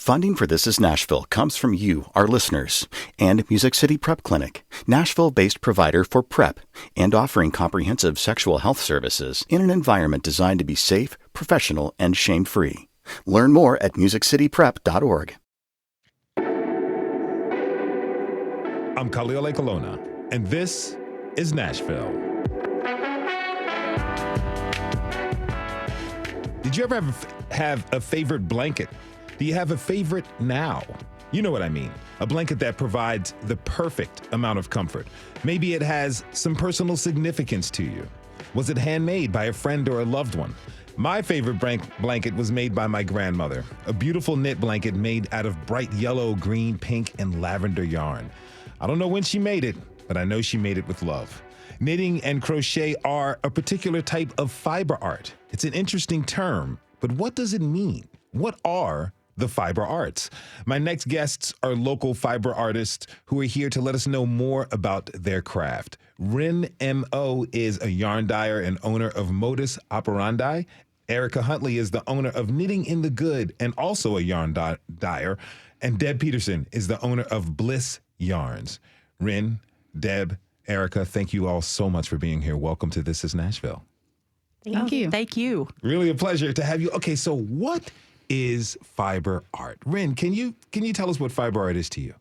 Funding for This Is Nashville comes from you, our listeners, and Music City Prep Clinic, Nashville-based provider for PrEP and offering comprehensive sexual health services in an environment designed to be safe, professional, and shame-free. Learn more at musiccityprep.org. I'm Khalil Colonna, and this is Nashville. Did you ever have a favorite blanket? Do you have a favorite now? You know what I mean. A blanket that provides the perfect amount of comfort. Maybe it has some personal significance to you. Was it handmade by a friend or a loved one? My favorite blanket was made by my grandmother. A beautiful knit blanket made out of bright yellow, green, pink, and lavender yarn. I don't know when she made it, but I know she made it with love. Knitting and crochet are a particular type of fiber art. It's an interesting term, but what does it mean? What are the fiber arts? My next guests are local fiber artists who are here to let us know more about their craft. Rin M.O. is a yarn dyer and owner of Modus Operandi. Erica Huntley is the owner of Knitting in the Good and also a yarn dyer. And Deb Peterson is the owner of Bliss Yarns. Rin, Deb, Erica, thank you all so much for being here. Welcome to This is Nashville. Thank you. Thank you. Really a pleasure to have you. Okay, so what is fiber art? Rin, can you tell us what fiber art is to you?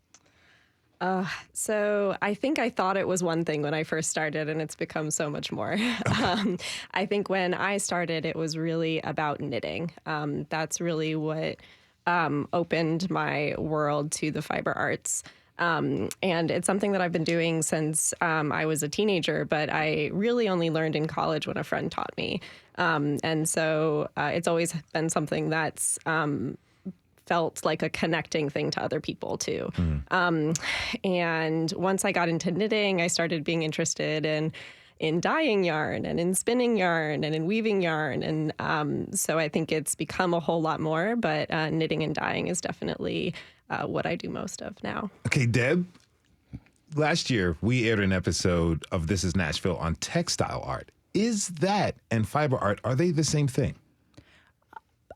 So I think I thought it was one thing when I first started, and it's become so much more. I think when I started, it was really about knitting. That's really what opened my world to the fiber arts. And it's something that I've been doing since I was a teenager, but I really only learned in college when a friend taught me. And so it's always been something that's felt like a connecting thing to other people, too. And once I got into knitting, I started being interested in dyeing yarn and in spinning yarn and in weaving yarn. And so I think it's become a whole lot more, but knitting and dyeing is definitely what I do most of now. Okay, Deb, last year we aired an episode of This is Nashville on textile art. Is that and fiber art, are they the same thing?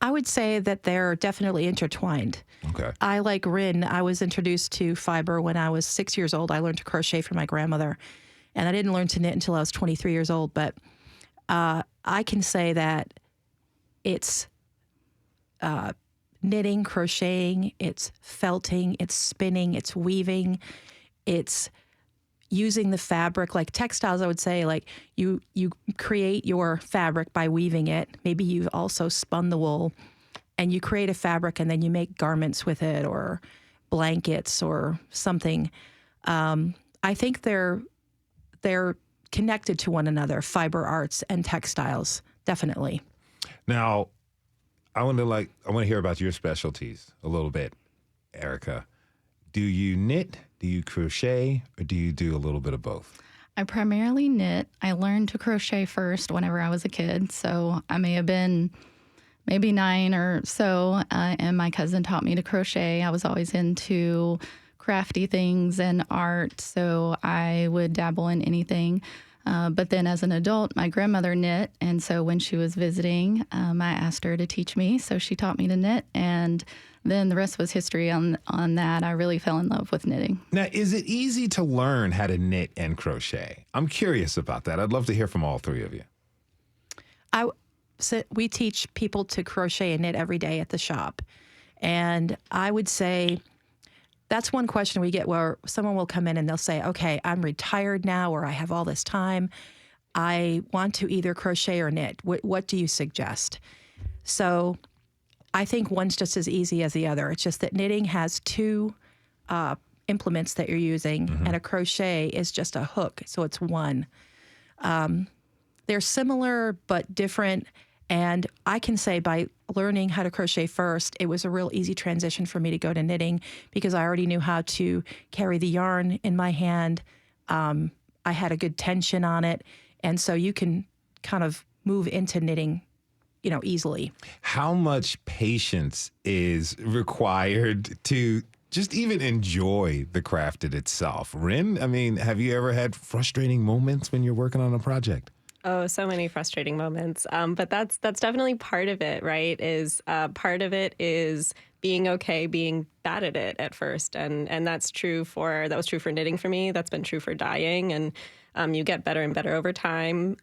I would say that they're definitely intertwined. Okay. I, like Rin, I was introduced to fiber when I was 6 years old. I learned to crochet from my grandmother, and I didn't learn to knit until I was 23 years old. But I can say that it's knitting, crocheting, it's felting, it's spinning, it's weaving, it's using the fabric. Like textiles, I would say, like you create your fabric by weaving it. Maybe you've also spun the wool and you create a fabric and then you make garments with it or blankets or something. I think they're connected to one another, fiber arts and textiles, definitely. Now, I want to hear about your specialties a little bit, Erica. Do you knit? Do you crochet, or do you do a little bit of both? I primarily knit. I learned to crochet first whenever I was a kid, so I may have been maybe 9 or so, and my cousin taught me to crochet. I was always into crafty things and art, so I would dabble in anything. But then as an adult, my grandmother knit, and so when she was visiting, I asked her to teach me, so she taught me to knit, and then the rest was history on that. I really fell in love with knitting. Now, is it easy to learn how to knit and crochet? I'm curious about that. I'd love to hear from all three of you. We teach people to crochet and knit every day at the shop. And I would say that's one question we get where someone will come in and they'll say, okay, I'm retired now or I have all this time. I want to either crochet or knit. What do you suggest? So I think one's just as easy as the other. It's just that knitting has two implements that you're using, and a crochet is just a hook, so it's one. They're similar but different, and I can say by learning how to crochet first, it was a real easy transition for me to go to knitting because I already knew how to carry the yarn in my hand. I had a good tension on it, and so you can kind of move into knitting easily. How much patience is required to just even enjoy the craft in itself? Rin, I mean, have you ever had frustrating moments when you're working on a project? Oh, so many frustrating moments. But that's definitely part of it, right? Part of it is being okay being bad at it at first. And that was true for knitting for me. That's been true for dyeing. And you get better and better over time,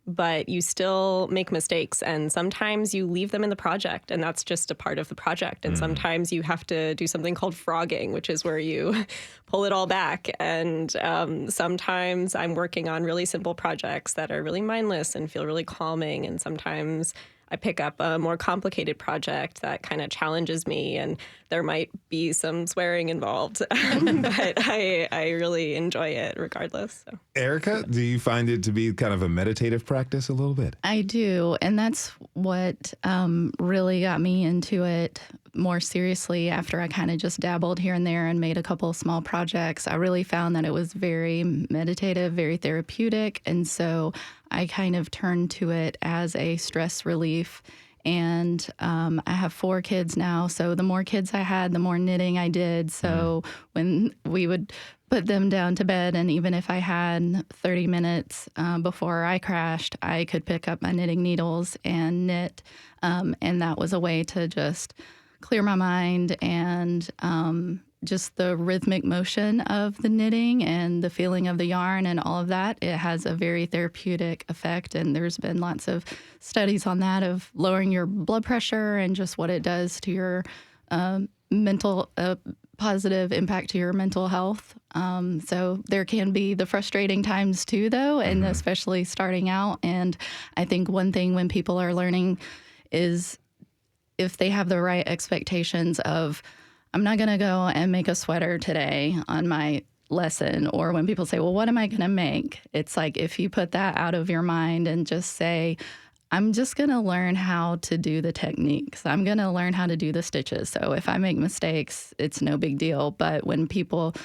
but you still make mistakes. And sometimes you leave them in the project, and that's just a part of the project. And sometimes you have to do something called frogging, which is where you pull it all back. And sometimes I'm working on really simple projects that are really mindless and feel really calming. And sometimes I pick up a more complicated project that kind of challenges me, and there might be some swearing involved, but I really enjoy it regardless. So. Erica, do you find it to be kind of a meditative practice a little bit? I do, and that's what really got me into it more seriously after I kind of just dabbled here and there and made a couple of small projects. I really found that it was very meditative, very therapeutic, and so I kind of turned to it as a stress relief. And I have 4 kids now, so the more kids I had, the more knitting I did. So when we would put them down to bed, and even if I had 30 minutes before I crashed, I could pick up my knitting needles and knit. And that was a way to just clear my mind, and just the rhythmic motion of the knitting and the feeling of the yarn and all of that, it has a very therapeutic effect. And there's been lots of studies on that, of lowering your blood pressure and just what it does to your mental, positive impact to your mental health. So there can be the frustrating times too, though, and especially starting out. And I think one thing when people are learning is if they have the right expectations of, I'm not going to go and make a sweater today on my lesson, or when people say, well, what am I going to make? It's like, if you put that out of your mind and just say, I'm just going to learn how to do the techniques. I'm going to learn how to do the stitches. So if I make mistakes, it's no big deal. But when people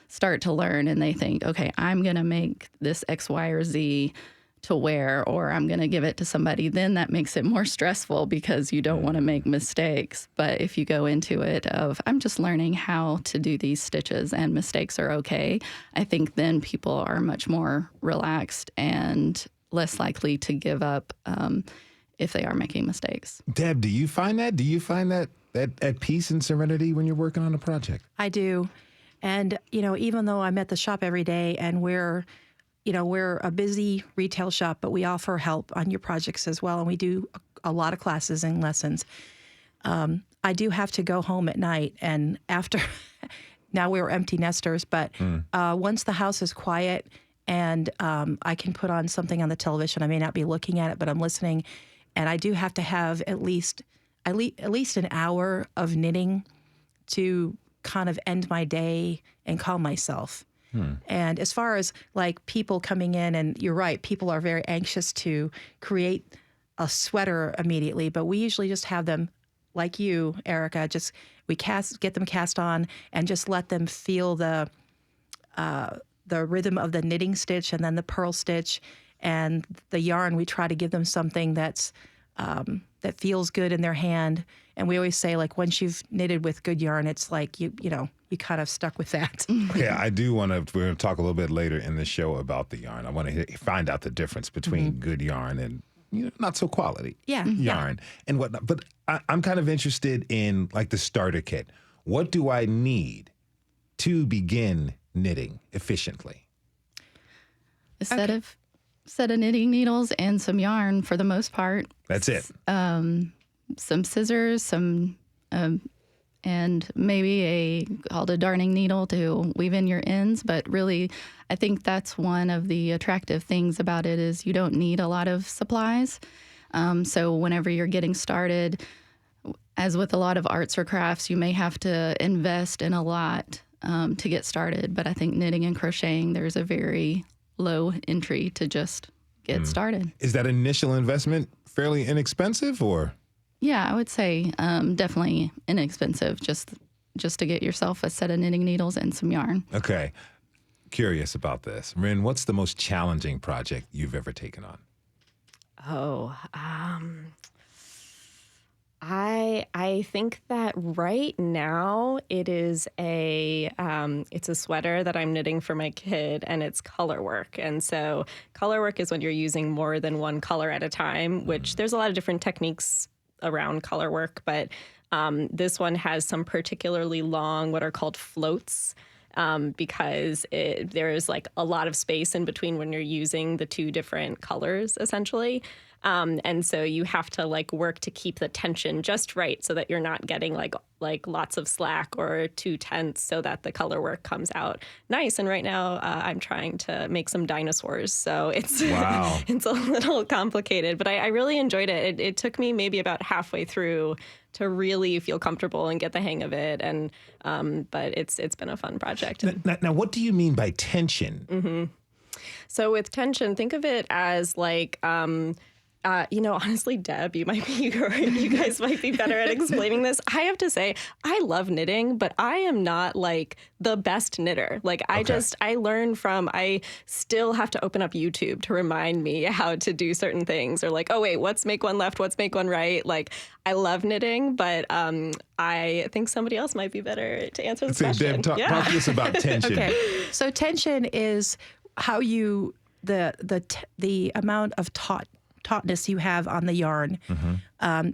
start to learn and they think, okay, I'm going to make this X, Y, or Z to wear, or I'm going to give it to somebody, then that makes it more stressful because you don't want to make mistakes. But if you go into it of, I'm just learning how to do these stitches and mistakes are okay, I think then people are much more relaxed and less likely to give up if they are making mistakes. Deb, do you find that? Do you find that at peace and serenity when you're working on a project? I do. And, even though I'm at the shop every day and we're a busy retail shop, but we offer help on your projects as well. And we do a lot of classes and lessons. I do have to go home at night. And after, now we're empty nesters, but once the house is quiet and I can put on something on the television, I may not be looking at it, but I'm listening. And I do have to have at least an hour of knitting to kind of end my day and calm myself. And as far as like people coming in, and you're right, people are very anxious to create a sweater immediately, but we usually just have them, like you, Erica, get them cast on and just let them feel the rhythm of the knitting stitch and then the purl stitch and the yarn. We try to give them something that feels good in their hand. And we always say, like, once you've knitted with good yarn, it's like you kind of stuck with that. Yeah, I do want to. We're going to talk a little bit later in the show about the yarn. I want to find out the difference between good yarn and not so quality yarn and whatnot. But I'm kind of interested in like the starter kit. What do I need to begin knitting efficiently? A set of knitting needles and some yarn for the most part. That's it. Some scissors, and maybe called a darning needle to weave in your ends. But really, I think that's one of the attractive things about it is you don't need a lot of supplies. So whenever you're getting started, as with a lot of arts or crafts, you may have to invest in a lot to get started. But I think knitting and crocheting, there's a very low entry to just get started. Is that initial investment fairly inexpensive, or? Yeah, I would say definitely inexpensive, just to get yourself a set of knitting needles and some yarn. Okay. Curious about this. Rin, what's the most challenging project you've ever taken on? I think that right now it is it's a sweater that I'm knitting for my kid, and it's color work. And so color work is when you're using more than one color at a time, which there's a lot of different techniques around color work, but This one has some particularly long, what are called floats, because there's like a lot of space in between when you're using the two different colors, essentially. And so you have to like work to keep the tension just right so that you're not getting like lots of slack or too tense, so that the color work comes out nice. And right now I'm trying to make some dinosaurs. So it's Wow. it's a little complicated, but I really enjoyed it. It took me maybe about halfway through to really feel comfortable and get the hang of it. And but it's been a fun project. Now, what do you mean by tension? So with tension, think of it as like, honestly, Deb, you guys might be better at explaining this. I have to say, I love knitting, but I am not like the best knitter. Like I still have to open up YouTube to remind me how to do certain things, or like, oh wait, what's make one left? What's make one right? Like I love knitting, but I think somebody else might be better to answer this question. Deb, talk to us about tension. Okay. So tension is how you, the amount of tautness you have on the yarn.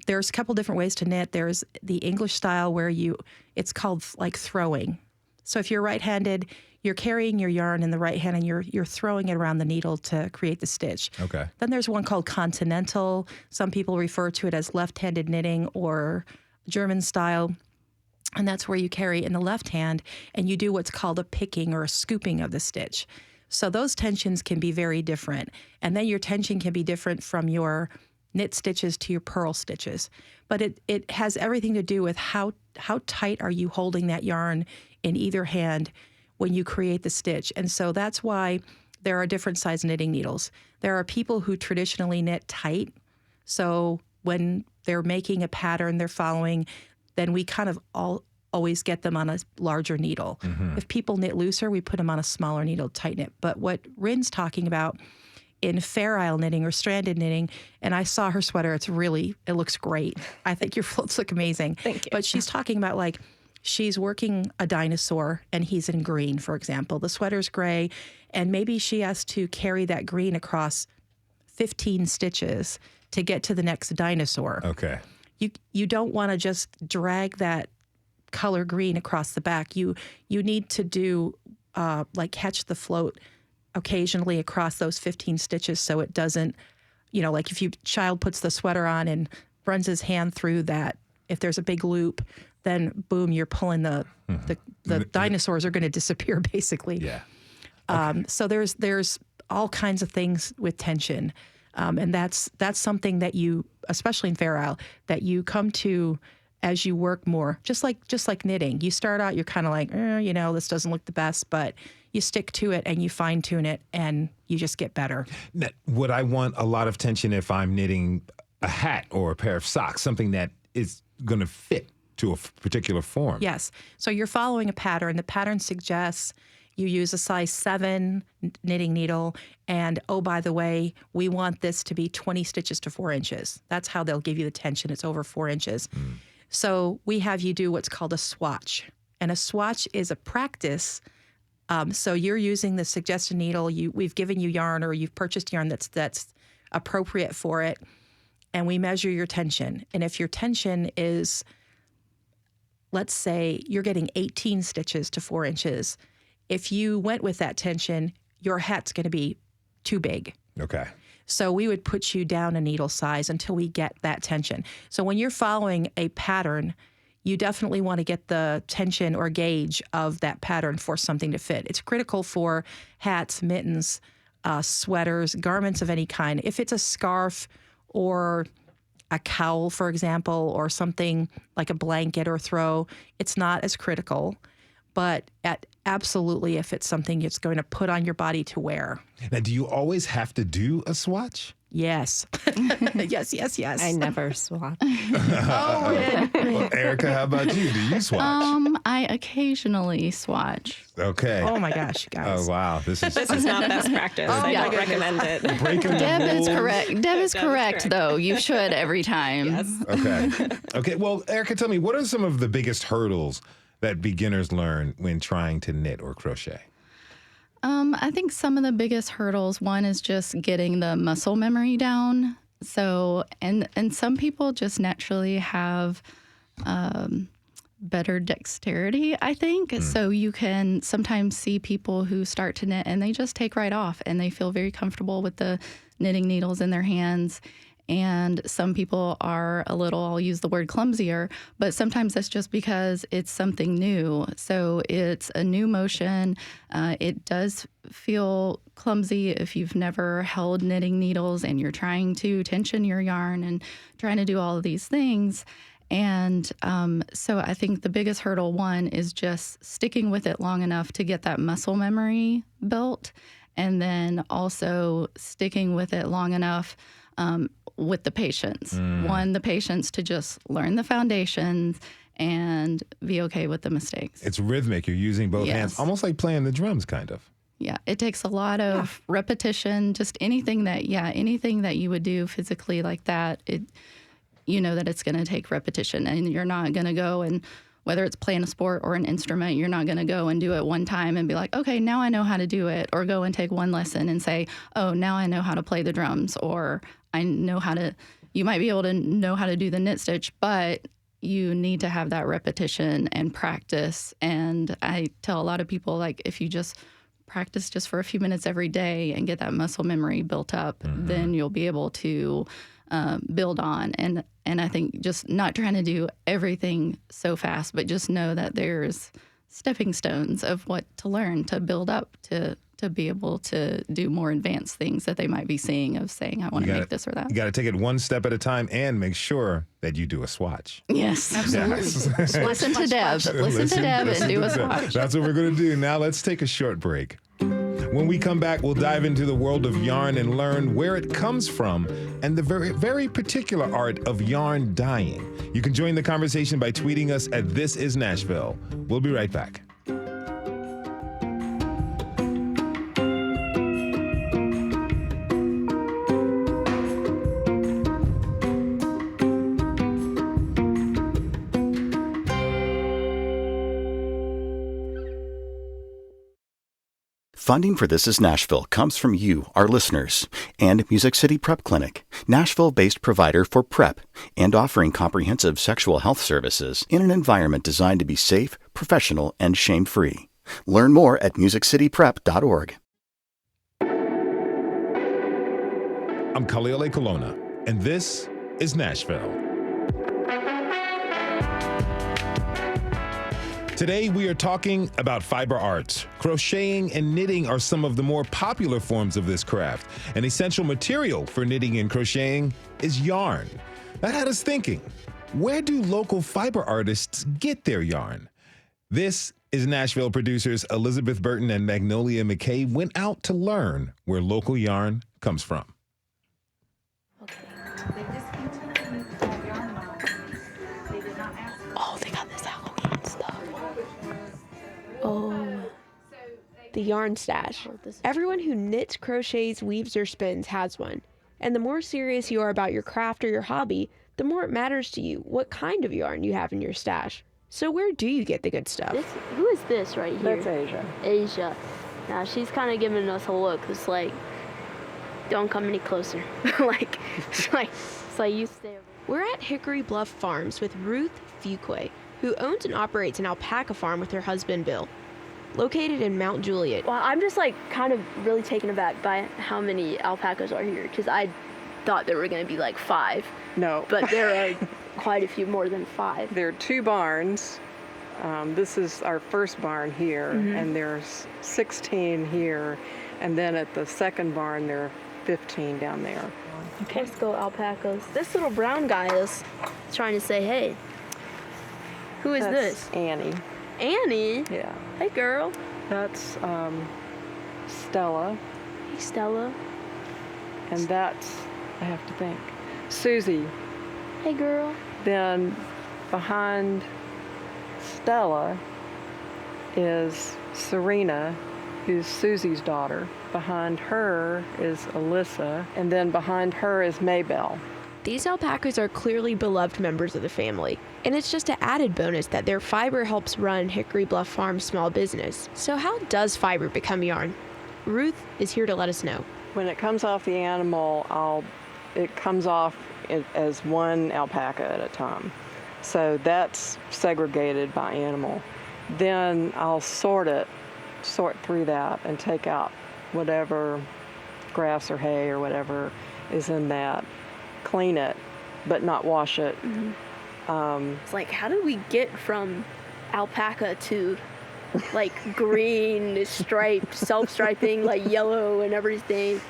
There's a couple different ways to knit. There's the English style where it's called like throwing. So if you're right-handed, you're carrying your yarn in the right hand and you're throwing it around the needle to create the stitch. Okay. Then there's one called continental. Some people refer to it as left-handed knitting or German style. And that's where you carry in the left hand and you do what's called a picking or a scooping of the stitch. So those tensions can be very different. And then your tension can be different from your knit stitches to your purl stitches. But it has everything to do with how tight are you holding that yarn in either hand when you create the stitch. And so that's why there are different size knitting needles. There are people who traditionally knit tight. So when they're making a pattern they're following, then we kind of always get them on a larger needle. If people knit looser, we put them on a smaller needle, tighten it. But what Rin's talking about in Fair Isle knitting or stranded knitting, and I saw her sweater, it looks great. I think your floats look amazing. Thank you. But she's talking about like, she's working a dinosaur and he's in green, for example. The sweater's gray, and maybe she has to carry that green across 15 stitches to get to the next dinosaur. Okay. You don't want to just drag that color green across the back. You need to do like catch the float occasionally across those 15 stitches so it doesn't, like if child puts the sweater on and runs his hand through that, if there's a big loop, then boom, you're pulling the dinosaurs are going to disappear basically. Yeah. Okay. So there's all kinds of things with tension. And that's something that you, especially in Fair Isle, that you come to as you work more, just like knitting. You start out, you're kind of like, this doesn't look the best, but you stick to it and you fine tune it and you just get better. Now, would I want a lot of tension if I'm knitting a hat or a pair of socks, something that is going to fit to a particular form? Yes. So you're following a pattern. The pattern suggests you use a size 7 knitting needle. And, oh, by the way, we want this to be 20 stitches to 4 inches. That's how they'll give you the tension. It's over 4 inches. So we have you do what's called a swatch. And a swatch is a practice. So you're using the suggested needle. We've given you yarn or you've purchased yarn that's appropriate for it. And we measure your tension. And if your tension is, let's say you're getting 18 stitches to 4 inches, if you went with that tension, your hat's going to be too big. Okay. So we would put you down a needle size until we get that tension. So when you're following a pattern, you definitely want to get the tension or gauge of that pattern for something to fit. It's critical for hats, mittens, sweaters, garments of any kind. If it's a scarf or a cowl, for example, or something like a blanket or throw, it's not as critical. But absolutely, if it's something it's going to put on your body to wear. Now, do you always have to do a swatch? Yes. yes. I never swatch. Well, Erica, how about you? Do you swatch? I occasionally swatch. Okay. Oh my gosh, guys. Oh wow, this is not best practice. I don't recommend it. breaking the Deb is rules. correct. Deb is correct, though. You should every time. Yes. Okay. Well, Erica, tell me, what are some of the biggest hurdles that beginners learn when trying to knit or crochet? I think some of the biggest hurdles, one is just getting the muscle memory down. So, and some people just naturally have better dexterity, I think. So you can sometimes see people who start to knit and they just take right off and they feel very comfortable with the knitting needles in their hands. And some people are a little, I'll use the word clumsier, but sometimes that's just because it's something new. So it's a new motion. It does feel clumsy if you've never held knitting needles and you're trying to tension your yarn and trying to do all of these things. And so I think the biggest hurdle, one, is just sticking with it long enough to get that muscle memory built. And then also sticking with it long enough with the patience. One, the patience to just learn the foundations and be okay with the mistakes. It's rhythmic. You're using both hands, almost like playing the drums, kind of. Yeah, it takes a lot of repetition, just anything that you would do physically like that, you know that it's going to take repetition, and you're not going to go and, whether it's playing a sport or an instrument, you're not going to go and do it one time and be like, okay, now I know how to do it, or go and take one lesson and say, oh, now I know how to play the drums, or I know how to, you might be able to know how to do the knit stitch, but you need to have that repetition and practice. And I tell a lot of people, like, if you just practice just for a few minutes every day and get that muscle memory built up, then you'll be able to build on. And I think just not trying to do everything so fast, but just know that there's stepping stones of what to learn to build up to be able to do more advanced things that they might be seeing, of saying, I want to make this or that. You got to take it one step at a time and make sure that you do a swatch. Yes, absolutely. Yes. Listen to Deb. Listen to Deb and do a swatch. That's what we're going to do. Now let's take a short break. When we come back, we'll dive into the world of yarn and learn where it comes from and the very, very particular art of yarn dyeing. You can join the conversation by tweeting us at This Is Nashville. We'll be right back. Funding for This Is Nashville comes from you, our listeners, and Music City Prep Clinic, Nashville-based provider for prep and offering comprehensive sexual health services in an environment designed to be safe, professional, and shame-free. Learn more at musiccityprep.org. I'm Khalil Colonna, and this is Nashville. Today, we are talking about fiber arts. Crocheting and knitting are some of the more popular forms of this craft. An essential material for knitting and crocheting is yarn. That had us thinking, where do local fiber artists get their yarn? This is Nashville producers Elizabeth Burton and Magnolia McKay went out to learn where local yarn comes from. The yarn stash. Everyone who knits, crochets, weaves, or spins has one. And the more serious you are about your craft or your hobby, the more it matters to you what kind of yarn you have in your stash. So where do you get the good stuff? Who is this right here? That's Asia. Asia. Now she's kind of giving us a look. It's like, don't come any closer. It's like you stay over. We're at Hickory Bluff Farms with Ruth Fuqua, who owns and operates an alpaca farm with her husband Bill, located in Mount Juliet. Well, I'm just kind of really taken aback by how many alpacas are here, because I thought there were going to be 5. No. But there are quite a few more than 5. There are 2 barns. This is our first barn here, and there's 16 here. And then at the second barn, there are 15 down there. Okay. Let's go alpacas. This little brown guy is trying to say, hey. Who is this? Annie. Annie? Yeah. Hey, girl. That's Stella. Hey, Stella. And that's, I have to think, Susie. Hey, girl. Then behind Stella is Serena, who's Susie's daughter. Behind her is Alyssa, and then behind her is Maybelle. These alpacas are clearly beloved members of the family, and it's just an added bonus that their fiber helps run Hickory Bluff Farm's small business. So how does fiber become yarn? Ruth is here to let us know. When it comes off the animal, it comes off as one alpaca at a time. So that's segregated by animal. Then I'll sort through that and take out whatever grass or hay or whatever is in that, clean it, but not wash it. It's like, how did we get from alpaca to like green striped, self-striping, like yellow and everything?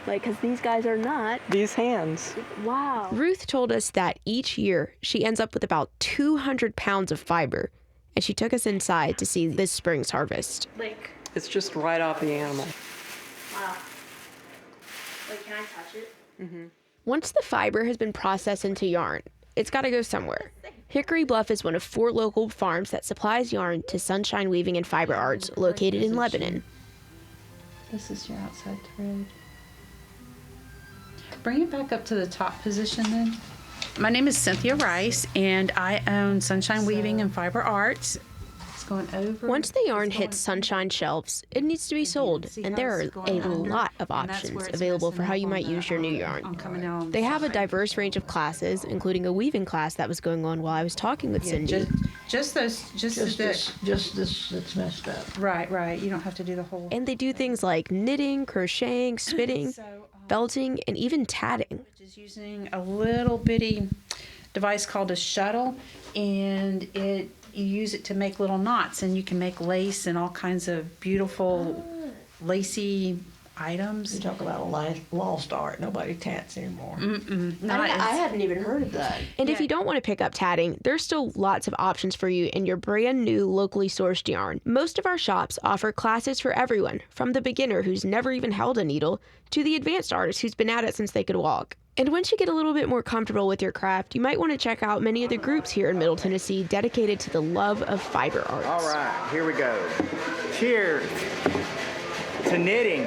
Like, because these guys are not. These hands. Wow. Ruth told us that each year she ends up with about 200 pounds of fiber, and she took us inside to see this spring's harvest. Like, It's just right off the animal. wow. Like, can I touch it? Once the fiber has been processed into yarn, it's got to go somewhere. Hickory Bluff is one of 4 local farms that supplies yarn to Sunshine Weaving and Fiber Arts, located in Lebanon. This is your outside thread. Bring it back up to the top position then. My name is Cynthia Rice, and I own Sunshine Weaving and Fiber Arts. It's going over. Once the yarn hits Sunshine shelves, it needs to be sold, and there are a lot of options available for how you might use your new yarn. They have a diverse range of classes, including a weaving class that was going on while I was talking with Cindy. Just this that's messed up. Right. You don't have to do the whole. And they do things like knitting, crocheting, spinning, belting, and even tatting. Which is using a little bitty device called a shuttle, and you use it to make little knots, and you can make lace and all kinds of beautiful lacy items. You talk about a lost art. Nobody tats anymore. I hadn't even heard of that. And if you don't want to pick up tatting, there's still lots of options for you in your brand new locally sourced yarn. Most of our shops offer classes for everyone, from the beginner who's never even held a needle to the advanced artist who's been at it since they could walk. And once you get a little bit more comfortable with your craft, you might want to check out many of the groups here in Middle Tennessee dedicated to the love of fiber arts. All right, here we go. Cheers to knitting.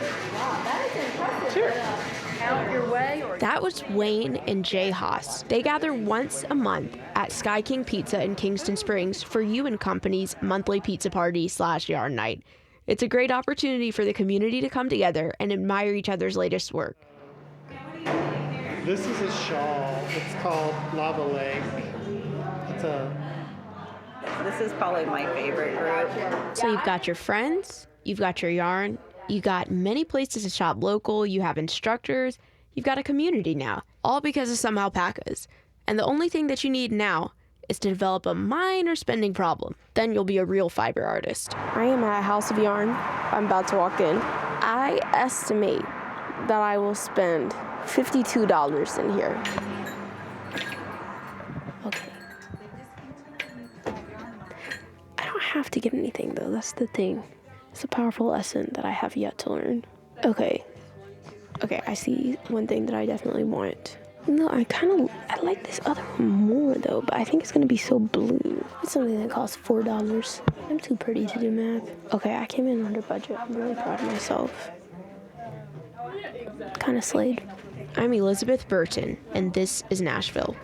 That was Wayne and Jay Haas. They gather once a month at Sky King Pizza in Kingston Springs for You and Company's monthly pizza party / yarn night. It's a great opportunity for the community to come together and admire each other's latest work. This is a shawl. It's called Lava Lake. This is probably my favorite group. So you've got your friends, you've got your yarn, you got many places to shop local, you have instructors, you've got a community now, all because of some alpacas. And the only thing that you need now is to develop a minor spending problem. Then you'll be a real fiber artist. I am at House of Yarn. I'm about to walk in. I estimate that I will spend $52 in here. Okay. I don't have to get anything though, that's the thing. It's a powerful lesson that I have yet to learn. Okay, I see one thing that I definitely want. No, I like this other one more though, but I think it's gonna be so blue. It's something that costs $4. I'm too pretty to do math. Okay, I came in under budget. I'm really proud of myself. Kind of slayed. I'm Elizabeth Burton, and this is Nashville.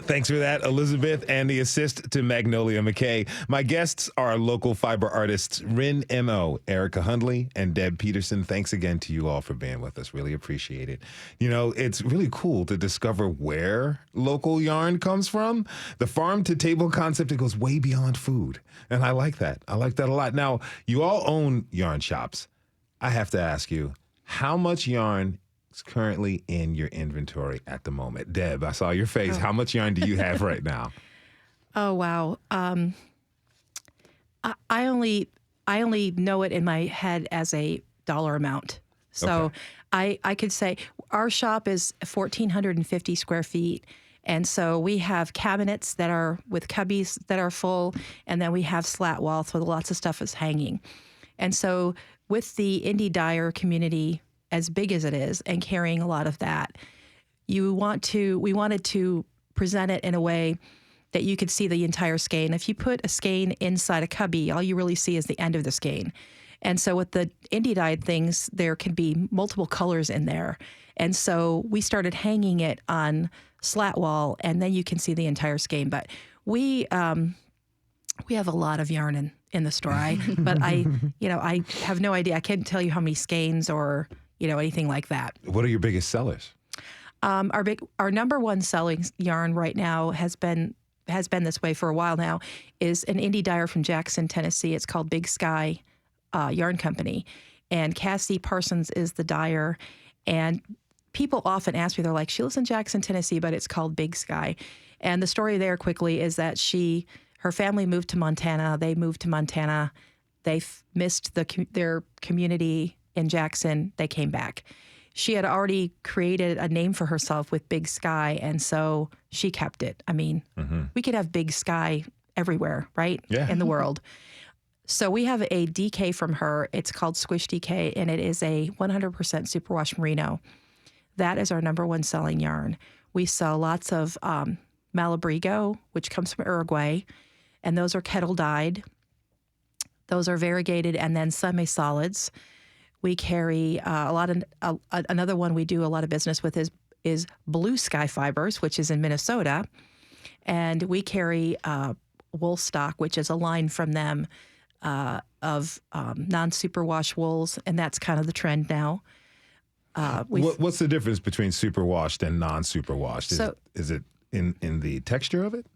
Thanks for that, Elizabeth, and the assist to Magnolia McKay. My guests are local fiber artists Rin M.O., Erica Hundley, and Deb Peterson. Thanks again to you all for being with us. Really appreciate it. You know, it's really cool to discover where local yarn comes from. The farm-to-table concept, it goes way beyond food, and I like that. I like that a lot. Now, you all own yarn shops. I have to ask you, how much yarn is currently in your inventory at the moment? Deb, I saw your face. How much yarn do you have right now? Oh, wow. I only know it in my head as a dollar amount. So okay. I could say our shop is 1,450 square feet. And so we have cabinets that are with cubbies that are full, and then we have slat walls where lots of stuff is hanging. And so with the indie dyer community, as big as it is, and carrying a lot of that, we wanted to present it in a way that you could see the entire skein. If you put a skein inside a cubby, all you really see is the end of the skein. And so with the indie dyed things, there can be multiple colors in there. And so we started hanging it on slat wall, and then you can see the entire skein. But we have a lot of yarn in the store. But I have no idea. I can't tell you how many skeins or anything like that. What are your biggest sellers? Our number one selling yarn right now has been has been this way for a while now, is an indie dyer from Jackson, Tennessee. It's called Big Sky Yarn Company. And Cassie Parsons is the dyer. And people often ask me, they're like, she lives in Jackson, Tennessee, but it's called Big Sky. And the story there quickly is that her family moved to Montana. They moved to Montana. They missed their community in Jackson. They came back. She had already created a name for herself with Big Sky, and so she kept it. I mean, we could have Big Sky everywhere, right? Yeah. In the world. So we have a DK from her. It's called Squish DK, and it is a 100% superwash merino. That is our number one selling yarn. We sell lots of Malabrigo, which comes from Uruguay, and those are kettle dyed. Those are variegated and then semi-solids. We carry a lot of another one we do a lot of business with is Blue Sky Fibers, which is in Minnesota, and we carry wool stock, which is a line from them of non-superwash wools, and that's kind of the trend now. What's the difference between superwashed and non-superwashed? Is it in the texture of it?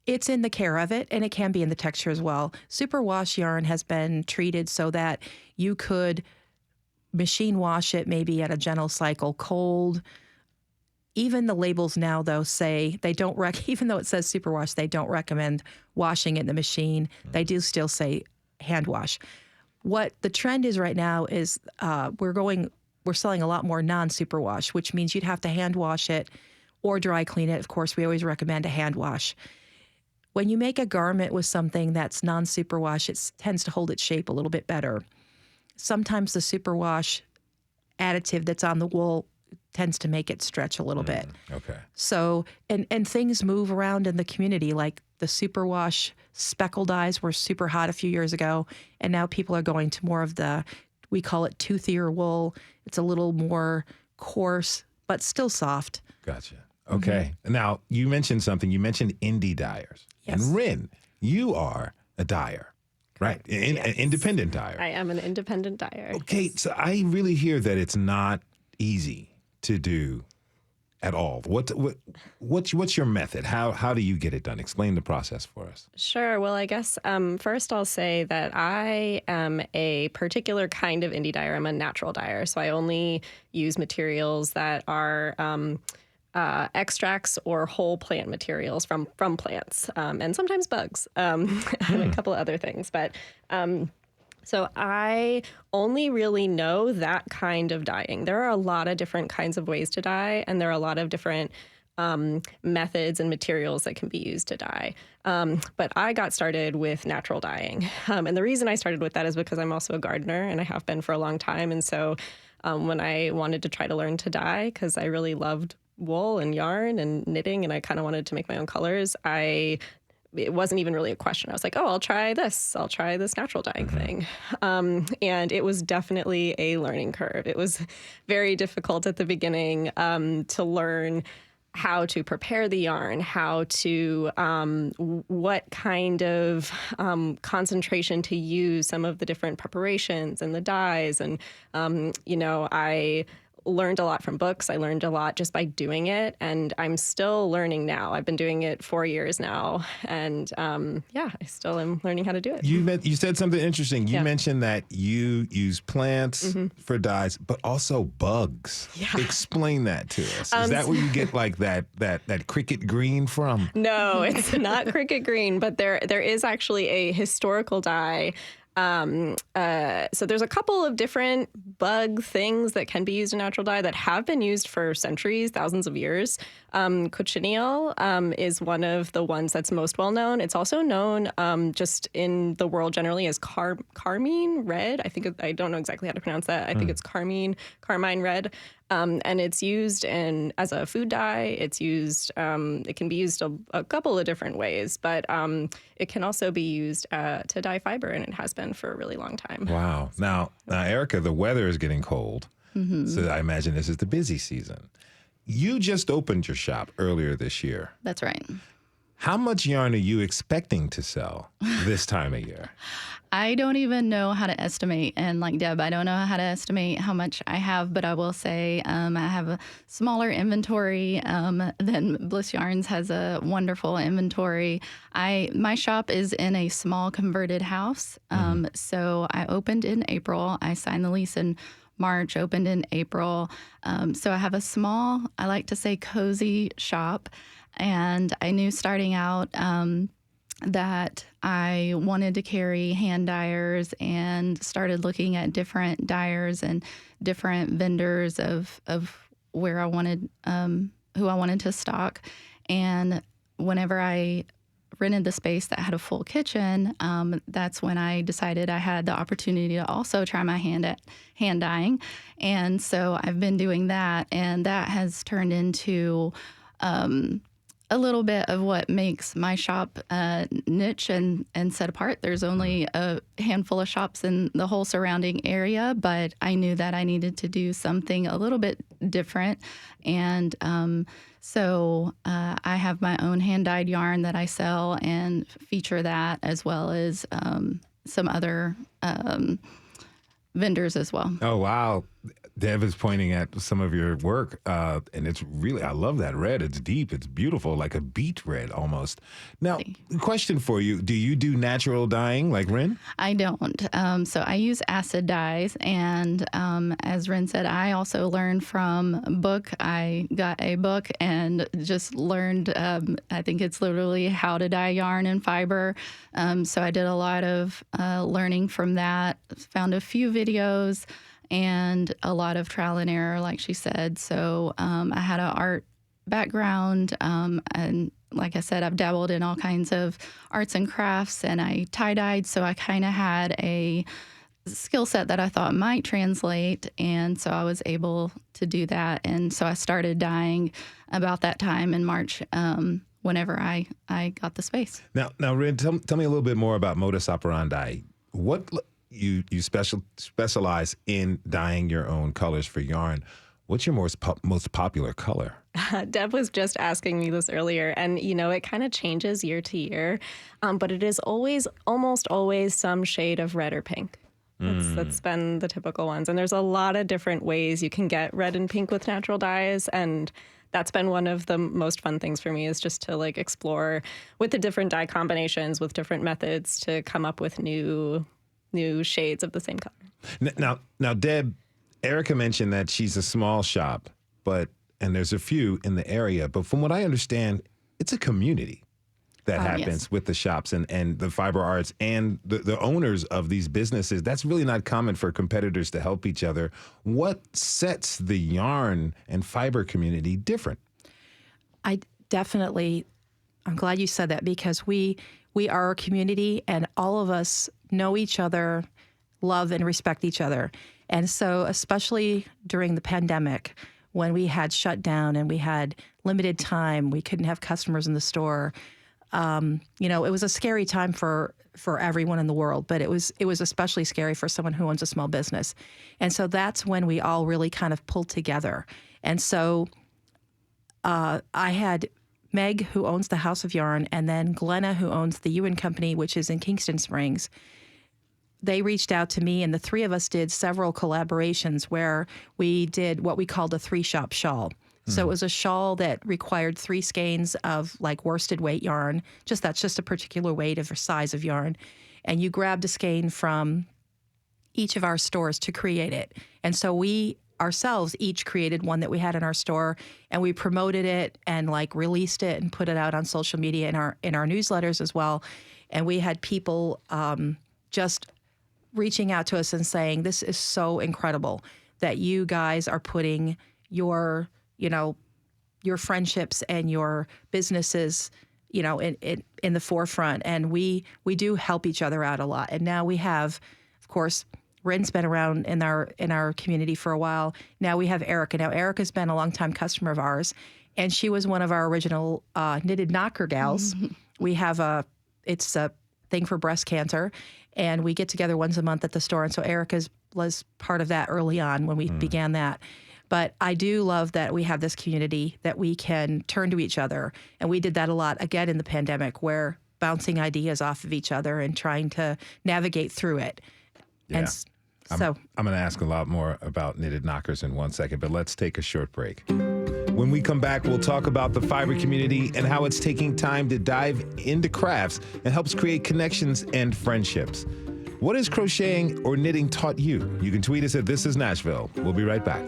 It's in the care of it, and it can be in the texture as well. Superwash yarn has been treated so that you could machine wash it maybe at a gentle cycle, cold. Even the labels now, though, say they don't even though it says superwash, they don't recommend washing it in the machine. They do still say hand wash. What the trend is right now is we're selling a lot more non-superwash, which means you'd have to hand wash it or dry clean it. Of course, we always recommend a hand wash. When you make a garment with something that's non-superwash, it tends to hold its shape a little bit better. Sometimes the superwash additive that's on the wool tends to make it stretch a little bit. Okay. So, and things move around in the community, like the superwash speckle dyes were super hot a few years ago, and now people are going to more of we call it toothier wool. It's a little more coarse, but still soft. Gotcha. Okay. Now, you mentioned something. You mentioned indie dyers. Yes. And Rin, you are a dyer. Right, an independent dyer. I am an independent dyer. Okay, so I really hear that it's not easy to do at all. What's your method? How do you get it done? Explain the process for us. Sure. Well, I guess first I'll say that I am a particular kind of indie dyer. I'm a natural dyer, so I only use materials that are extracts or whole plant materials from plants, and sometimes bugs, and a couple of other things. But so I only really know that kind of dyeing. There are a lot of different kinds of ways to dye, and there are a lot of different methods and materials that can be used to dye. But I got started with natural dyeing. And the reason I started with that is because I'm also a gardener, and I have been for a long time. And so when I wanted to try to learn to dye, because I really loved wool and yarn and knitting, and I kind of wanted to make my own colors, it wasn't even really a question. I was like, oh, I'll try this natural dyeing thing. And it was definitely a learning curve. It was very difficult at the beginning to learn how to prepare the yarn, how to, what kind of concentration to use, some of the different preparations and the dyes. And, I learned a lot from books. I learned a lot just by doing it, and I'm still learning now. I've been doing it 4 years now, and I still am learning how to do it. You said something interesting. You mentioned that you use plants for dyes, but also bugs. Yeah. Explain that to us. Is that where you get like that cricket green from? No, it's not cricket green, but there is actually a historical dye. So there's a couple of different bug things that can be used in natural dye that have been used for centuries, thousands of years. Cochineal is one of the ones that's most well known. It's also known just in the world generally as carmine red. I don't know exactly how to pronounce that. I think it's carmine red. And it's used as a food dye. It's used. It can be used a couple of different ways, but it can also be used to dye fiber, and it has been for a really long time. Wow. Now, Erica, the weather is getting cold, so I imagine this is the busy season. You just opened your shop earlier this year. That's right. How much yarn are you expecting to sell this time of year? I don't even know how to estimate. And like Deb, I don't know how to estimate how much I have, but I will say I have a smaller inventory than Bliss Yarns has a wonderful inventory. My shop is in a small converted house. So I opened in April. I signed the lease in March, opened in April. So I have a small, I like to say cozy shop. And I knew starting out that I wanted to carry hand dyers and started looking at different dyers and different vendors of where I wanted, who I wanted to stock. And whenever I rented the space that had a full kitchen, that's when I decided I had the opportunity to also try my hand at hand dyeing. And so I've been doing that, and that has turned into a little bit of what makes my shop niche and set apart. There's only a handful of shops in the whole surrounding area, but I knew that I needed to do something a little bit different. And so I have my own hand-dyed yarn that I sell and feature that, as well as some other vendors as well. Oh, wow. Deb is pointing at some of your work, and it's really, I love that red. It's deep. It's beautiful, like a beet red almost. Now, question for you. Do you do natural dyeing like Ren? I don't. So I use acid dyes. And as Ren said, I also learned from a book. I got a book and just learned, I think it's literally how to dye yarn and fiber. So I did a lot of learning from that, found a few videos, and a lot of trial and error, like she said. So I had an art background, and like I said, I've dabbled in all kinds of arts and crafts, and I tie-dyed, so I kind of had a skill set that I thought might translate, and so I was able to do that. And so I started dyeing about that time in March, whenever I got the space. Now, Ren, tell me a little bit more about modus operandi. What you specialize in dyeing your own colors for yarn. What's your most popular color? Deb was just asking me this earlier, and it kind of changes year to year, but it is almost always some shade of red or pink. That's been the typical ones, and there's a lot of different ways you can get red and pink with natural dyes, and that's been one of the most fun things for me, is just to explore with the different dye combinations, with different methods to come up with new shades of the same color. Now, Deb, Erica mentioned that she's a small shop, and there's a few in the area, but from what I understand, it's a community that happens with the shops and the fiber arts and the owners of these businesses. That's really not common for competitors to help each other. What sets the yarn and fiber community different? I'm glad you said that, because we are a community, and all of us know each other, love and respect each other. And so especially during the pandemic, when we had shut down and we had limited time, we couldn't have customers in the store. It was a scary time for everyone in the world, but it was especially scary for someone who owns a small business. And so that's when we all really kind of pulled together. And so I had Meg, who owns the House of Yarn, and then Glenna, who owns the Ewan Company, which is in Kingston Springs. They reached out to me, and the three of us did several collaborations where we did what we called a 3-shop shawl. So it was a shawl that required 3 skeins of worsted weight yarn. That's just a particular weight of or size of yarn. And you grabbed a skein from each of our stores to create it. And so we ourselves each created one that we had in our store, and we promoted it and released it and put it out on social media in our newsletters as well. And we had people just reaching out to us and saying, this is so incredible that you guys are putting your friendships and your businesses, in the forefront. And we do help each other out a lot. And now we have, of course, Ren's been around in our community for a while. Now we have Erica. Now Erica's been a longtime customer of ours, and she was one of our original knitted knocker gals. We have it's a thing for breast cancer, and we get together once a month at the store. And so Erica was part of that early on when we began that. But I do love that we have this community that we can turn to each other. And we did that a lot, again, in the pandemic, where bouncing ideas off of each other and trying to navigate through it. Yeah. And so I'm going to ask a lot more about knitted knockers in 1 second, but let's take a short break. When we come back, we'll talk about the fiber community and how it's taking time to dive into crafts and helps create connections and friendships. What has crocheting or knitting taught you? You can tweet us at This Is Nashville. We'll be right back.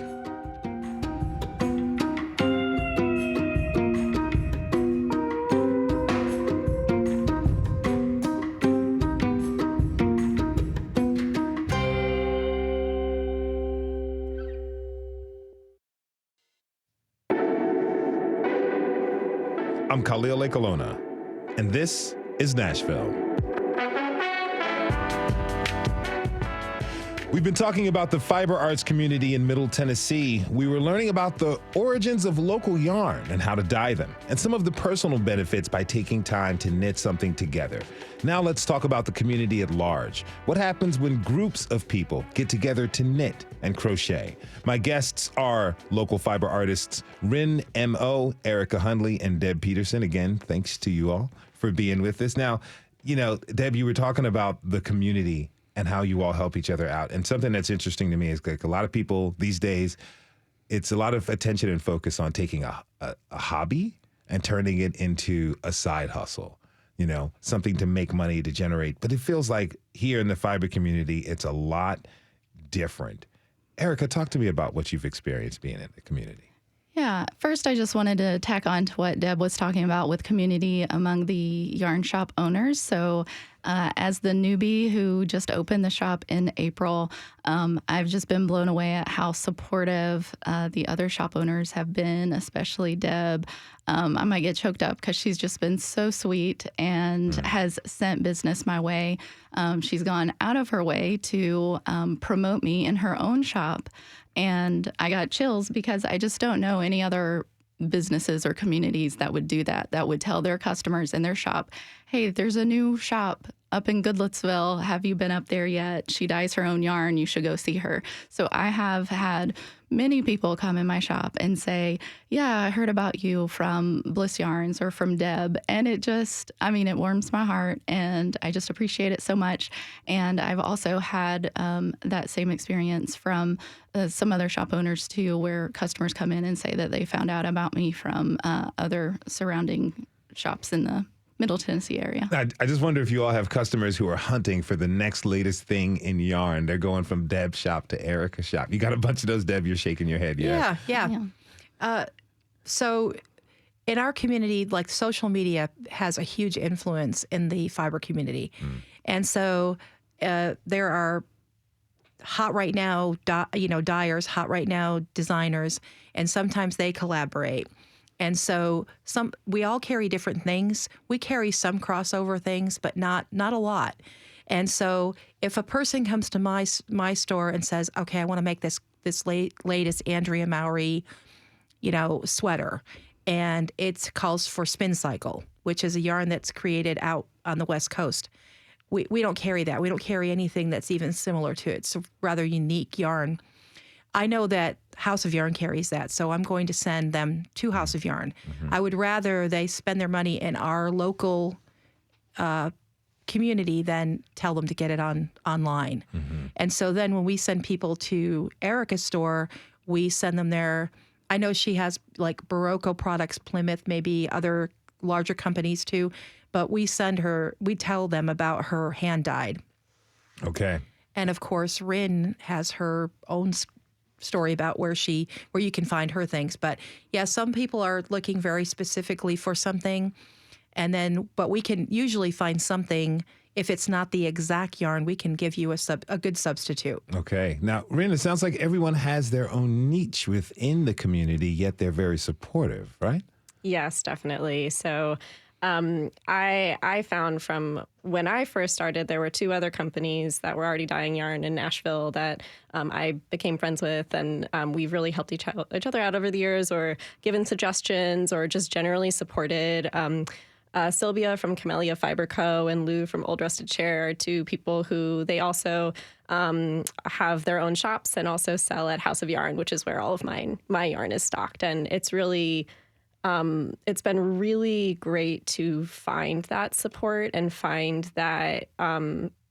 I'm Khalil Ekalona, and this is Nashville. We've been talking about the fiber arts community in Middle Tennessee. We were learning about the origins of local yarn and how to dye them, and some of the personal benefits by taking time to knit something together. Now let's talk about the community at large. What happens when groups of people get together to knit and crochet? My guests are local fiber artists Rin M.O., Erica Hundley, and Deb Peterson. Again, thanks to you all for being with us. Now, you know, Deb, you were talking about the community and how you all help each other out. And something that's interesting to me is like a lot of people these days, it's a lot of attention and focus on taking a hobby and turning it into a side hustle, you know, something to make money, to generate. But it feels like here in the fiber community, it's a lot different. Erica, talk to me about what you've experienced being in the community. Yeah, first I just wanted to tack on to what Deb was talking about with community among the yarn shop owners. So as the newbie who just opened the shop in April, I've just been blown away at how supportive the other shop owners have been, especially Deb. I might get choked up because she's just been so sweet and has sent business my way. She's gone out of her way to promote me in her own shop. And I got chills because I just don't know any other businesses or communities that would do that, that would tell their customers in their shop, hey, there's a new shop up in Goodlettsville. Have you been up there yet? She dyes her own yarn. You should go see her. So I have had many people come in my shop and say, yeah, I heard about you from Bliss Yarns or from Deb. And it just, I mean, it warms my heart and I just appreciate it so much. And I've also had that same experience from some other shop owners too, where customers come in and say that they found out about me from other surrounding shops in the Middle Tennessee area. I just wonder if you all have customers who are hunting for the next latest thing in yarn. They're going from Deb's shop to Erica's shop. You got a bunch of those, Deb. You're shaking your head. Yeah. So in our community, like social media has a huge influence in the fiber community. And so there are hot right now, dyers, hot right now designers, and sometimes they collaborate. And so we all carry different things. We carry some crossover things, but not a lot. And so if a person comes to my store and says, okay, I want to make this latest Andrea Mowry, sweater, and it calls for Spin Cycle, which is a yarn that's created out on the West Coast. We don't carry that. We don't carry anything that's even similar to it. It's a rather unique yarn. I know that House of Yarn carries that, so I'm going to send them to House of Yarn. I would rather they spend their money in our local community than tell them to get it online. And so then when we send people to Erica's store, we send them there. I know she has like Barocco Products, Plymouth, maybe other larger companies too, but we tell them about her hand-dyed. Okay. And of course, Rin has her own story about where you can find her things. But yeah, some people are looking very specifically for something, but we can usually find something. If it's not the exact yarn, we can give you a good substitute. Okay. Now, Rin, it sounds like everyone has their own niche within the community, yet they're very supportive, right? Yes, definitely. So I found from when I first started, there were two other companies that were already dyeing yarn in Nashville that I became friends with, and we've really helped each other out over the years, or given suggestions, or just generally supported. Sylvia from Camellia Fiber Co. and Lou from Old Rusted Chair are two people who they also have their own shops and also sell at House of Yarn, which is where all of my yarn is stocked. And it's really it's been really great to find that support and find that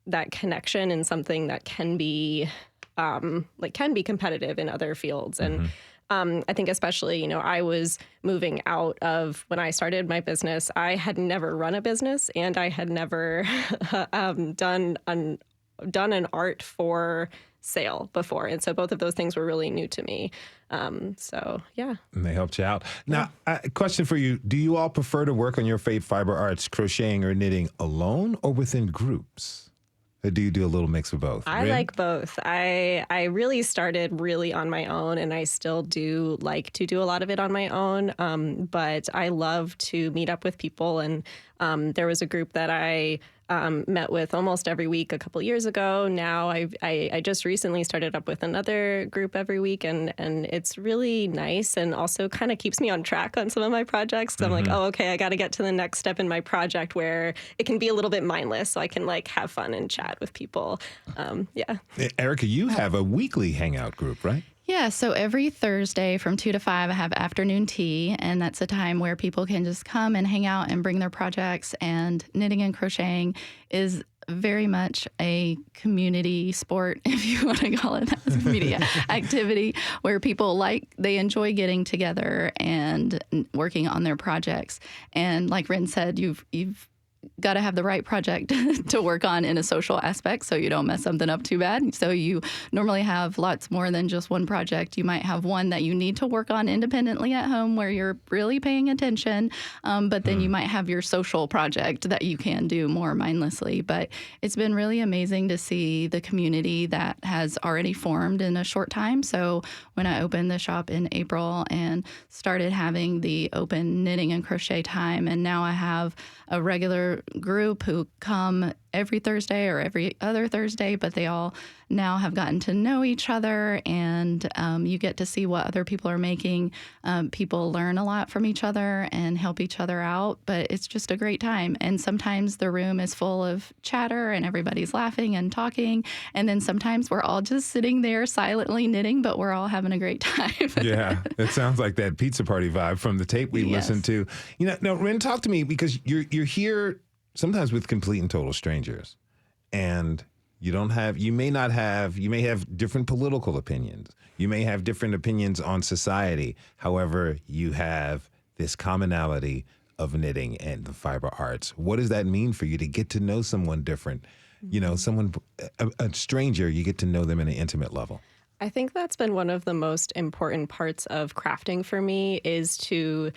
that connection in something that can be competitive in other fields. And I think especially, I was moving out of when I started my business. I had never run a business, and I had never done an art for sale before. And so both of those things were really new to me. So, yeah. And they helped you out. Now, a question for you. Do you all prefer to work on your fiber arts, crocheting or knitting alone or within groups? Or do you do a little mix of both? I like both. I really started really on my own, and I still do like to do a lot of it on my own. But I love to meet up with people. And there was a group that I met with almost every week a couple years ago. Now I just recently started up with another group every week, and it's really nice, and also kind of keeps me on track on some of my projects. Because I'm like, oh, okay, I got to get to the next step in my project where it can be a little bit mindless, so I can have fun and chat with people. Yeah. Erica, you have a weekly hangout group, right? Yeah, so every Thursday from 2 to 5, I have afternoon tea, and that's a time where people can just come and hang out and bring their projects. And knitting and crocheting is very much a community sport, if you want to call it that, as a media activity, where people they enjoy getting together and working on their projects. And like Ren said, you've got to have the right project to work on in a social aspect so you don't mess something up too bad. So you normally have lots more than just one project. You might have one that you need to work on independently at home where you're really paying attention, but then you might have your social project that you can do more mindlessly. But it's been really amazing to see the community that has already formed in a short time. So when I opened the shop in April and started having the open knitting and crochet time, and now I have a regular group who come every Thursday or every other Thursday, but they all now have gotten to know each other, and you get to see what other people are making. People learn a lot from each other and help each other out, but it's just a great time. And sometimes the room is full of chatter and everybody's laughing and talking, and then sometimes we're all just sitting there silently knitting, but we're all having a great time. Yeah, it sounds like that pizza party vibe from the tape we listened to. Now, Ren, talk to me, because you're here sometimes with complete and total strangers, and you may have different political opinions. You may have different opinions on society. However, you have this commonality of knitting and the fiber arts. What does that mean for you to get to know someone different? A stranger, you get to know them in an intimate level. I think that's been one of the most important parts of crafting for me, is to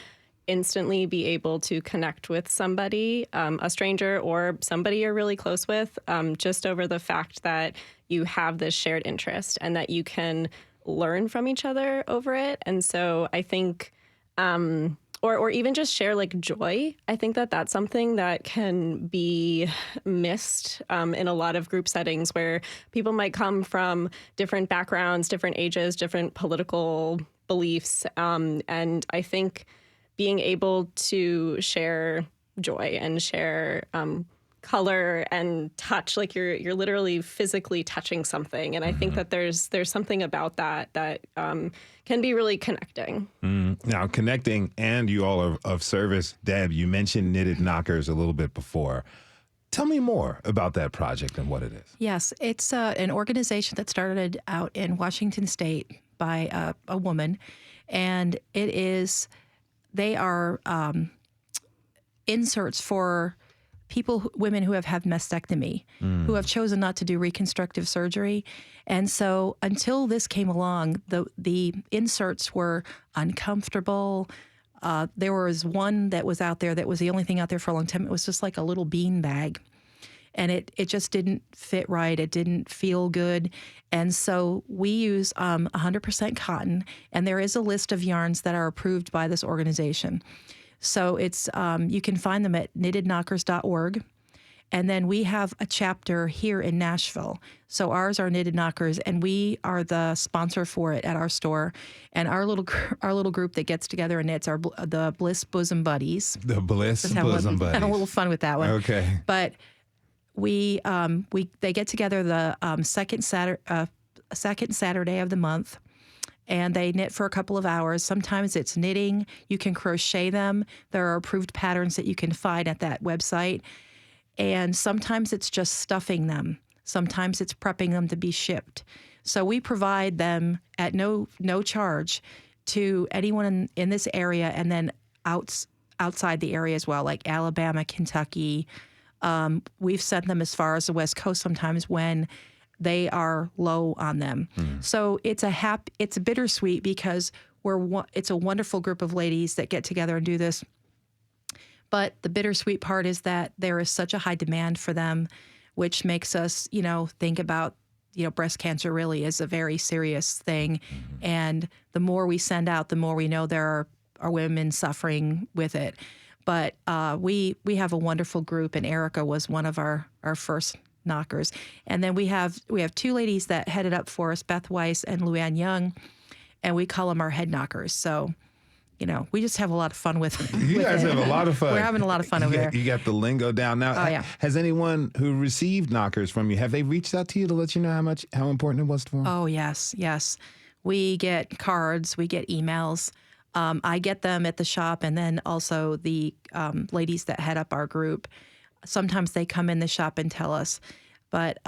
instantly be able to connect with somebody, a stranger or somebody you're really close with, just over the fact that you have this shared interest and that you can learn from each other over it. And so I think, or even just share joy. I think that that's something that can be missed in a lot of group settings where people might come from different backgrounds, different ages, different political beliefs. And I think being able to share joy and share color and touch, you're literally physically touching something. And I think that there's something about that can be really connecting. Now, connecting, and you all are of service. Deb, you mentioned Knitted Knockers a little bit before. Tell me more about that project and what it is. Yes, it's an organization that started out in Washington State by a woman, and they are inserts for women who have had mastectomy, who have chosen not to do reconstructive surgery. And so until this came along, the inserts were uncomfortable. There was one that was out there that was the only thing out there for a long time. It was just like a little bean bag. And it just didn't fit right. It didn't feel good. And so we use 100% cotton, and there is a list of yarns that are approved by this organization. So it's you can find them at knittedknockers.org. And then we have a chapter here in Nashville. So ours are Knitted Knockers, and we are the sponsor for it at our store. And our little group that gets together and knits are the Bliss Bosom Buddies. The Bliss Bosom Buddies. Have a little fun with that one. Okay. But they get together the second Saturday of the month, and they knit for a couple of hours. Sometimes it's knitting. You can crochet them. There are approved patterns that you can find at that website. And sometimes it's just stuffing them. Sometimes it's prepping them to be shipped. So we provide them at no charge to anyone in this area, and then outside the area as well, like Alabama, Kentucky. We've sent them as far as the West Coast sometimes when they are low on them. So it's a bittersweet because it's a wonderful group of ladies that get together and do this. But the bittersweet part is that there is such a high demand for them, which makes us, think about, breast cancer really is a very serious thing. And the more we send out, the more we know there are women suffering with it. But we have a wonderful group, and Erica was one of our first knockers. And then we have two ladies that headed up for us, Beth Weiss and Luann Young, and we call them our head knockers. So, we just have a lot of fun with it. You guys have a lot of fun. We're having a lot of fun over there. You got the lingo down. Now, has anyone who received knockers from you, have they reached out to you to let you know how important it was for them? Oh, yes. We get cards, we get emails. I get them at the shop, and then also the ladies that head up our group. Sometimes they come in the shop and tell us, but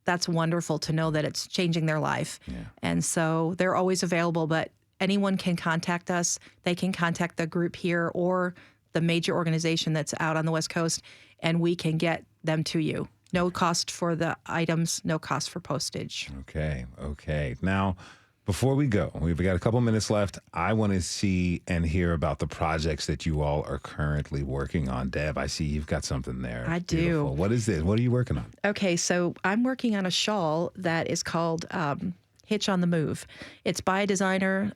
that's wonderful to know that it's changing their life. Yeah. And so they're always available, but anyone can contact us. They can contact the group here or the major organization that's out on the West Coast, and we can get them to you. No cost for the items, no cost for postage. Okay. Now, before we go, we've got a couple minutes left. I want to see and hear about the projects that you all are currently working on. Deb, I see you've got something there. I Beautiful. do. What is this? What are you working on? Okay, so I'm working on a shawl that is called Hitch on the Move. It's by a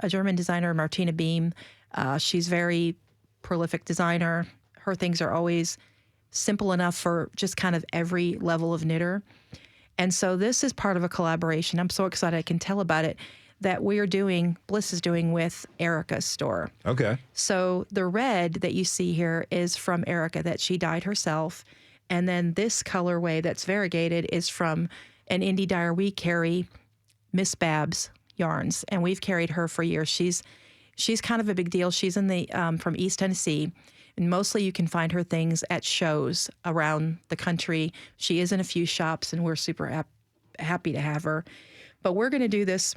German designer, Martina Beam. She's very prolific designer. Her things are always simple enough for just kind of every level of knitter. And so this is part of a collaboration. I'm so excited I can tell about it, that Bliss is doing with Erica's store. Okay. So the red that you see here is from Erica that she dyed herself. And then this colorway that's variegated is from an indie dyer we carry, Miss Babs Yarns. And we've carried her for years. She's kind of a big deal. She's from East Tennessee. And mostly you can find her things at shows around the country. She is in a few shops, and we're super happy to have her. But we're going to do this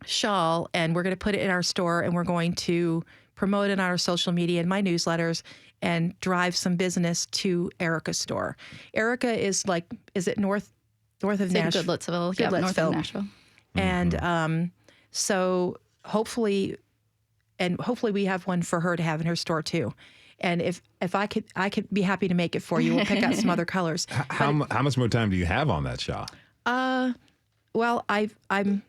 shawl, and we're going to put it in our store, and we're going to promote it on our social media and my newsletters and drive some business to Erica's store. Erica is it north of Nashville? Goodlettsville. Yeah, north of Nashville. And so hopefully we have one for her to have in her store too. And if I could be happy to make it for you. We'll pick out some other colors. How much more time do you have on that shawl? Well, I'm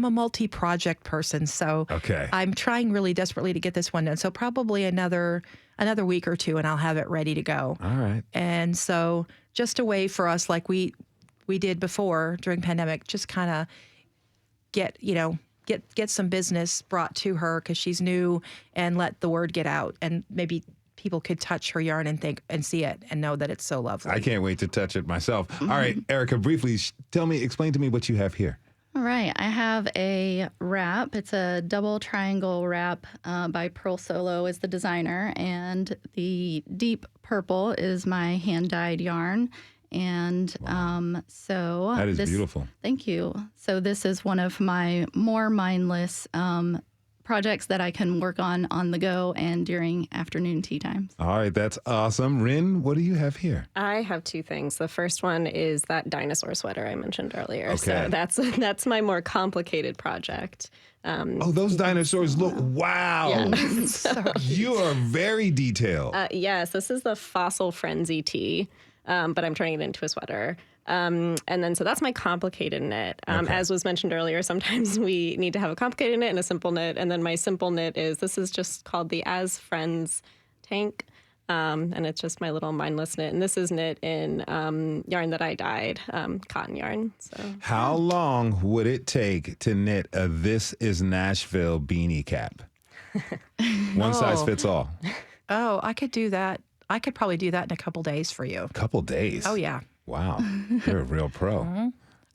a multi-project person, so I'm trying really desperately to get this one done. So probably another week or two, and I'll have it ready to go. All right. And so just a way for us, like we did before during pandemic, just kind of get some business brought to her because she's new, and let the word get out, and maybe people could touch her yarn and think and see it and know that it's so lovely. I can't wait to touch it myself. All right, Erica, briefly explain to me what you have here. All right, I have a wrap. It's a double triangle wrap by Pearl Solo is the designer, and the deep purple is my hand-dyed yarn. And so that is beautiful. Thank you. So this is one of my more mindless projects that I can work on the go and during afternoon tea times. All right, that's awesome. Rin, what do you have here? I have two things. The first one is that dinosaur sweater I mentioned earlier. Okay. So that's my more complicated project. Those dinosaurs look, wow. Yeah. You are very detailed. Yes, this is the Fossil Frenzy tee, but I'm turning it into a sweater. And then, so that's my complicated knit. As was mentioned earlier, sometimes we need to have a complicated knit and a simple knit. And then my simple knit this is just called the As Friends tank. And it's just my little mindless knit. And this is knit in yarn that I dyed, cotton yarn. So how long would it take to knit a This Is Nashville beanie cap? One size fits all. Oh, I could do that. I could probably do that in a couple days for you. A couple days? Oh, yeah. Wow. You're a real pro. Mm-hmm.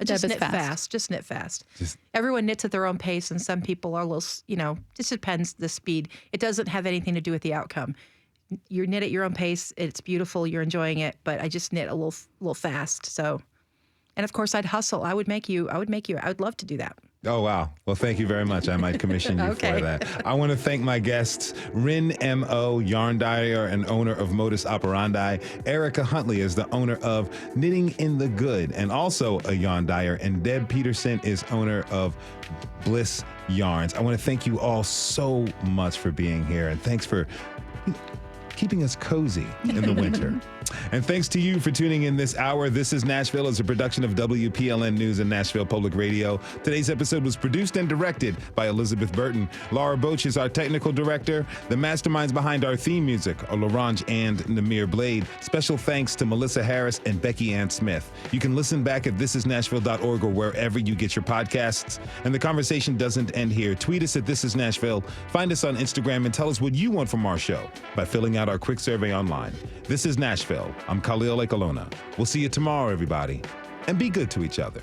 Just Deb is knit fast. Just knit fast. Everyone knits at their own pace, and some people are a little, just depends the speed. It doesn't have anything to do with the outcome. You knit at your own pace. It's beautiful. You're enjoying it, but I just knit a little fast. So, and of course, I'd hustle. I would love to do that. Oh, wow. Well, thank you very much. I might commission you for that. I want to thank my guests, Rin M.O., yarn dyer and owner of Modus Operandi. Erica Huntley is the owner of Knitting in the Good and also a yarn dyer. And Deb Peterson is owner of Bliss Yarns. I want to thank you all so much for being here. And thanks for keeping us cozy in the winter. And thanks to you for tuning in this hour. This is Nashville is a production of WPLN News and Nashville Public Radio. Today's episode was produced and directed by Elizabeth Burton. Laura Boach is our technical director. The masterminds behind our theme music are Larange and Namir Blade. Special thanks to Melissa Harris and Becky Ann Smith. You can listen back at thisisnashville.org or wherever you get your podcasts. And the conversation doesn't end here. Tweet us at This Is Nashville. Find us on Instagram and tell us what you want from our show by filling out our quick survey online. This is Nashville. I'm Khalil Ekalona. We'll see you tomorrow, everybody. And be good to each other.